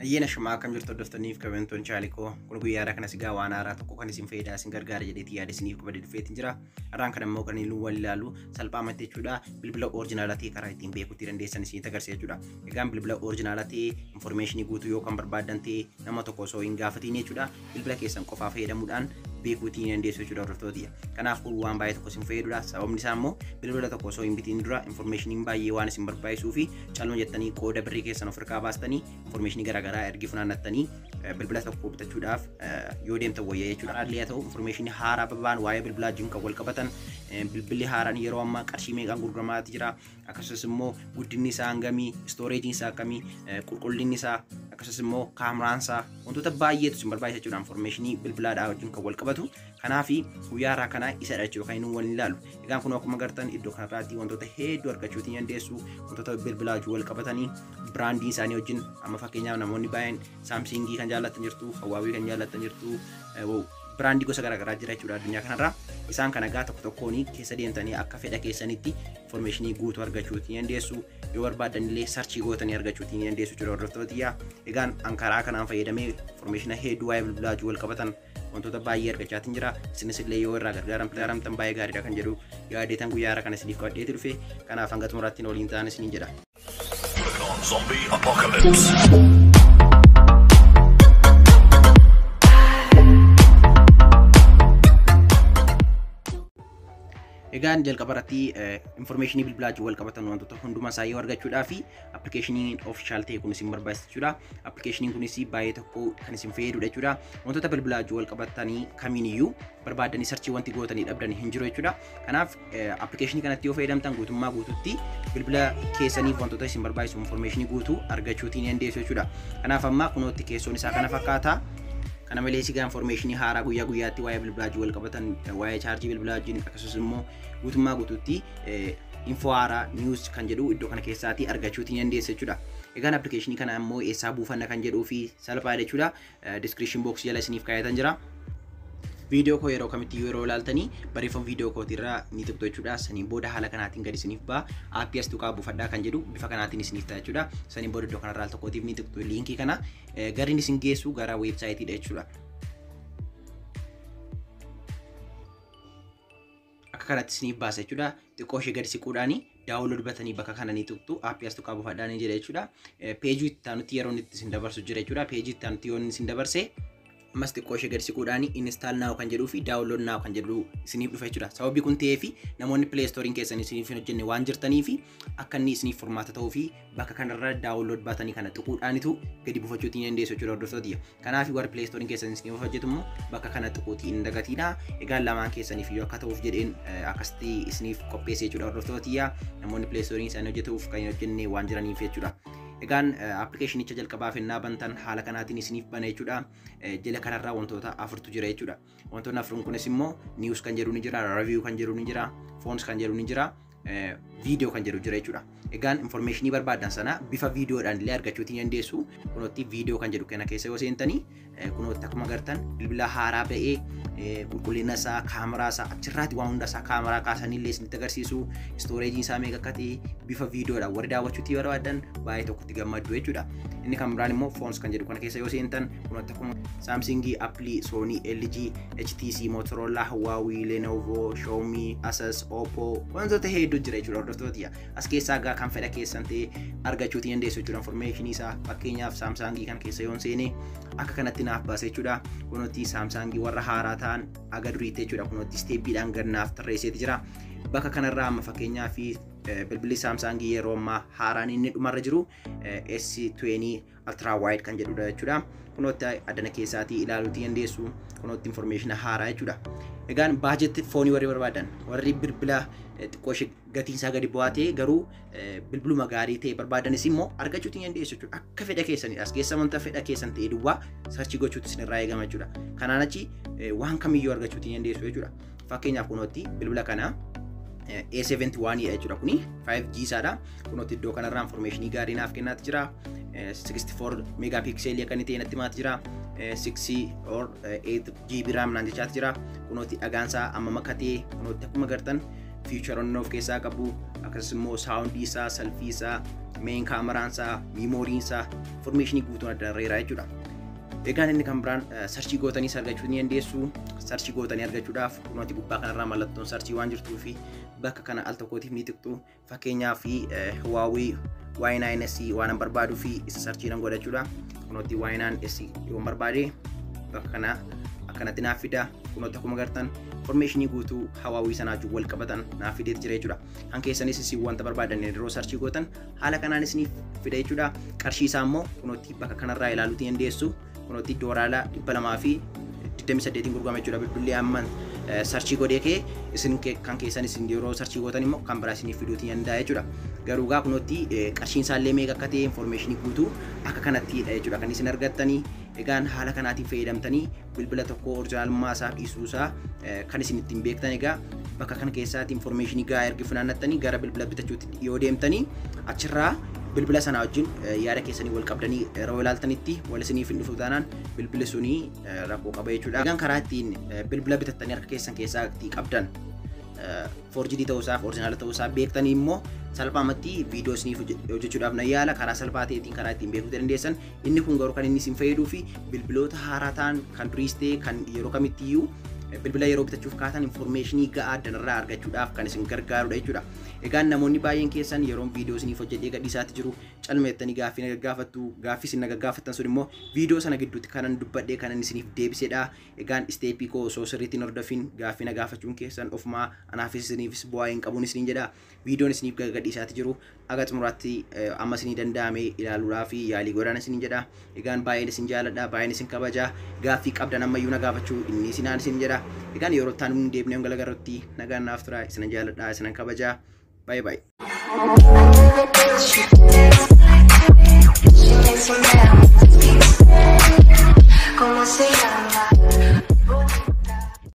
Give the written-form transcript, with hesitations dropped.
Ayyaana shamaa akkam jirtu hordoftoonni kabantoon chaalikoo kun guyyaadha kana sigaa waan haaraa tokko kan isin fayyadaa isin gargaara jedheetii yaada isiniif qabadee dhufeetiin jira. Har'aan kan ammoo kan wal ilaalu salphaamatti jechuudha. Bilbila orijinaalatii karaa ittiin beekuutti dandeessan isinitti agarsiisa jechuudha. Egaan bilbila orijinaalatii information guutuu yoo kan barbaadan ta'e nama tokko osoo hin gaafatiin jechuudha. Bilbila keessan qofaa fayyadamuudhaan beekuutti dandeessu jechuudha hordoftooti. Kanaaf kun waan baay'ee tokko isin fayyadudha. Sababni isaa immoo bilbila tokko osoo hin bitiin dura information baay'ee waan isin barbaachisuu fi calloon jettanii qooda birrii keessan of irraa baastanii information garaagaraa ergi funaannattanii bilbila tokko bitachuudhaaf yoo deemtan wayyaa jechuudha. Haalli haa ta'u information haaraa babaan waa'ee bilbilaa wajjin kan wal qabatan bilbilli haaraan yeroo ammaa qarshii meeqaan gurguramaa jira. Akkasumas immoo guddinni isaa hangamii, storage isaa akkamii, qulqullinni isaa akkasumas immoo kaameraan isaa wantoota baay'eetu isin barbaachisa jechuudha. Information bilbilaadhaa wajjin kan wal qabatu. Kanaaf guyyaa har'aa kana isadha jechuudha kan inni wal ilaalu. Egaan kun akkuma agartan iddoo kanarraatti wantoota hedduu argachuu dandeessu. Wantoota bilbilaa wajjin wal qabatanii biraandii isaanii wajjin amma fakkeenyaaf namoonni baay'een Samsung kan jaallatan jirtu, Huawei kan jaallatan jirtu, biraandii gosa garaagaraa jira jechuudha addunyaa kanarra. Isaan kana gaa tokko tokkoon keessa deemtanii akka fedha keessanitti information guutuu argachuu dandeessu. Yoo barbaadan illee sarchii gootanii argachuu dandeessu jechuudha hordoftootiyyaa. Egaan ankaraa kanaan fayyadamee information hedduu waa'ee bilbilaa wajjin wal qabatan wantoota baay'ee argachaatiin jira. Isinis illee yoo irraa gargaaramtan baay'ee gaariidha kan jedhu yaadeetan guyyaa har'aa kana isiniif qabadheeti dhufe. Kanaaf hanga xumuraatti waliin ta'an isiniin jedha. Zombie apocalypse. Egaan jalqabarratti information bilbilaa wajjin wal qabatan wantoota hundumaa isaa yoo argachuudhaa fi appilikeeshiniin official ta'e kun isin barbaachisa jechuudha. Appilikeeshiniin kunis baay'ee tokko kan isin fayyadudha jechuudha. Wantoota bilbilaa wajjin wal qabatanii kamiiniyyuu barbaadanii sarchii wanti gootanii dhabdan hin jiru jechuudha. Kanaaf appilikeeshinii kanatti yoo fayyadamtan guutummaa guututti bilbila keessaniif wantoota isin barbaachisu information guutuu argachuu dandeessu jechuudha. Kanaaf amma kunootti keessoon isaa kana fakkaata. Kana malees egaa information haaraa guyyaa guyyaatti waa'ee bilbilaa wajjin wal qabatan waa'ee chaarjii bilbilaa wajjin akkasumas immoo guutummaa guutuutti info haaraa news kan jedhu iddoo kana keessaatti argachuu dandeessu jechuudha. Egaan appilikeeshinii kana immoo eessaa buufanna kan jedhuu fi salphaadha jechuudha. Description box jala isiniif kaa'eetan jira. Video ko yeroo kamitti yeroo ilaaltanii barreeffama video kootirraa ni tuqxu jechuudha. Saniin booda haala kanaatiin gadi isiniif ba'a. Aappii as tuqaa buufadhaa kan jedhu bifa kanaatiin isiniif ta'a jechuudha. Saniin booda iddoo kanarraa tokkootiif ni tuqxu liinkii kana gariin isin geessu gara weebsaayitiidha jechuudha. Akka kanatti isiniif baasa jechuudha. Xiqqoo ishee gadi siquudhaani daawunlood batanii bakka kana ni tuqxu. Aappii as tuqaa buufadhaa ni jedha jechuudha. Peejii itti aanutti yeroo itti isin dabarsu jira jechuudha. Peejii itti aanutti yoo isin dabarse mas xiqqoo ishee gadi siquudhaani install now kan jedhuu fi download now kan jedhu isiniif dhufa jechuudha. Sababii kun ta'ee fi namoonni play store keessan isiniif hin hojjenne waan jirtanii fi akka inni isiniif furmaata ta'uu fi bakka kanarra download batanii kana tuquudhaanitu gadi buufachuu dandeessu jechuudha hordoftootiyya. Kanaaf warri play store keessan isiniif hojjetu immoo bakka kana tuquutii hin dagatiidha. Egaan lamaan keessaniif yoo akka ta'uuf jedheen akkasitti isiniif qopheesse jechuudha hordoftootiyya. Namoonni play store isaanii hojjetuuf kan hin hojjenne waan jiraniif jechuudha. Egaan appilikeeshinicha jalqabaaf ennaa bantan haala kanaatiin isiniif bana jechuudha. Jala kanarraa wantoota afurtu jira jechuudha. Wantoonni afurun kunis immoo news kan jedhu ni jira, review kan jedhu ni jira, phones kan jedhu ni jira, video kan jedhu jira jechuudha. Egaan informationii barbaadan sana bifa videoodhaan illee argachuu dandeessu. Kunootti video kan jedhu kana keessa yoo seentanii kunootti akkuma agartan bilbila haaraa ba'ee qulqullina isaa, kaameraa isaa achirraatti waan hunda isaa kaameraa kaasanii illee isinitti agarsiisu. Storage isaa meeqa akka ta'e bifa videoodhaan warri daawwachuutti barbaadan baay'ee tokkotti gammaddu jechuudha. Inni kan biraan immoo phones kan jedhu kana keessa yoo seentan kunootti akkuma Samsung, Apple, Sony, LG, HTC, Motorola, Huawei, Lenovo, Xiaomi, Asus, Oppo wantoota hedduu jira jechuudha hordoftootiyya. As keessaa gaa kan fedha keessan ta'e argachuu dandeessu jechuudha. Information isaa fakkeenyaaf Samsung kan keessa yoon seene akka kanatti naaf baasa jechuudha. Kunootti Samsung warra haaraa ta'an aga duriitti jechuudha. Kunootti steepiidhaan gad naaf tarreesseeti jira. Bakka kanarraa amma fakkeenyaaf bilbilli Samsung yeroo ammaa haaraan inni dhumarra jiru S20 Ultra Wide kan jedhudha jechuudha. Kunootti addana keessaatii ilaaluu dandeessu. Kunootti information haaraa jechuudha. Egaan baajetti foonii warri barbaadan warri bilbila xiqqoo ishee gatiin isaa gadi bu'aa ta'e garuu bilbiluma gaarii ta'e barbaadanis immoo argachuu dandeessu jechuudha. Akka fedha keessanii as keessa wanta fedha keessan ta'e duwwaa sarchii gochuutti isinirraa eegama jechuudha. Kanaan achi waan kamiyyuu argachuu dandeessu jechuudha. Fakkeenyaaf kunootti bilbila kana A71 dha jechuudha. Kuni 5G isaadha. Kunootti iddoo kanarraa informationii gaarii naaf kennaati jira. 64 megapixel kan inni ta'e natti maati jira. 6 or 8 GB RAM naan jechaati jira. Kunootti dhagaansaa amma makkatee kunootti akkuma agartan featureonni of keessaa qabu akkasumas immoo soundii isaa selfie isaa main kaameraan isaa memory isaa information guutuun addarreera jechuudha. Egaan inni kan biraan search gootanii argachuu ni dandeessu. Search gootanii argachuudhaaf kunuunti gubbaa kanarraa mallattoon search waan jirtuu fi bakka kana al tokkootiif ni tuqxu. Fakkeenyaaf Huawei Y9S waan barbaaduu fi isa search nan godhachuudha. Kunuunti Y9S yoo barbaade bakka kana akkanatti naaf fida. Kunuunti akkuma agartan information guutuu Huawei sanaa wajjin wal qabatan naaf fidee jira jechuudha. Han keessanis isin wanta barbaadan yeroo search gootan haala kanaan isiniif fida jechuudha. Qarshii isaa immoo kunuunti bakka kanarraa ilaaluu ni dandeessu. Kunuunti doolaara 228 gurgurama jechuudha. Bilbilli amman search godhee kee isin kan keessan isin yeroo search gootan immoo kan biraa isiniif fiduu ni danda'a jechuudha. Garuu gaa kunuunti qarshiin isaa illee meeqa akka ta'e information guutuu akka kanatti jechuudha kan isin argattanii. Egaan haala kanaatiin fayyadamtanii bilbila tokko originaalummaa isaa dhiisuu isaa kan isin ittiin beektan. Egaa bakka kana keessaatti information gaa ergi funaannattanii gara bilbila bitachuutti yoo deemtanii achirraa bilbila sana wajjin yaada keessanii wal qabdanii yeroo ilaaltanitti wal isiniif hin dhufu taanaan bilbilli suni rakkoo qaba jechuudha. Egaan karaa ittiin bilbila bitattanii harka keessan keessatti qabdan forjidii ta'uusaa fi original ta'uusaa beektanii immoo salphaamatti viidiyoo isiniif hojjechuudhaaf na yaala karaa salphaa ta'eetiin karaa ittiin beekuu dandeessan. Inni kun garuu kan inni isin fayyaduu fi bilbiloota haaraa ta'an kan duriis ta'e kan yeroo kamittiyyuu bilbila yeroo bitachuuf kaatan information ga'aa addanarraa argachuudhaaf kan isin gargaarudha jechuudha. Egaan namoonni baay'een keessan yeroo viidiyoo isiniif hojjedhee gadhiisaatti jiru calmeettanii gaaffii na gaggaafattu. Gaaffii isin na gaggaafattan sun immoo viidiyoo sana gidduutti kanan dubbadhee kanan isiniif deebisedha. Egaan isteepii koo osoo sirriitti hin hordofin gaaffii na gaafachuun keessan ofumaa anaafis isiniifis bu'aa hin qabuun isiniin jedha. Viidiyoon isiniif gadhiisaatti jiru aga xumuraatti amma isinii danda'ame ilaaluudhaaf yaalii godhaan isiniin jedha. Egaan baay'een isin jaaladha, baay'een isin kabaja. Gaaffii qabdan ammayyuu na gaafachuu inni isinaan isin jedha. Egaan yeroo itti aanu deebinee galagarratti nagaan naaf tura. Isinan jaaladha, isinan kabaja. Bye bye.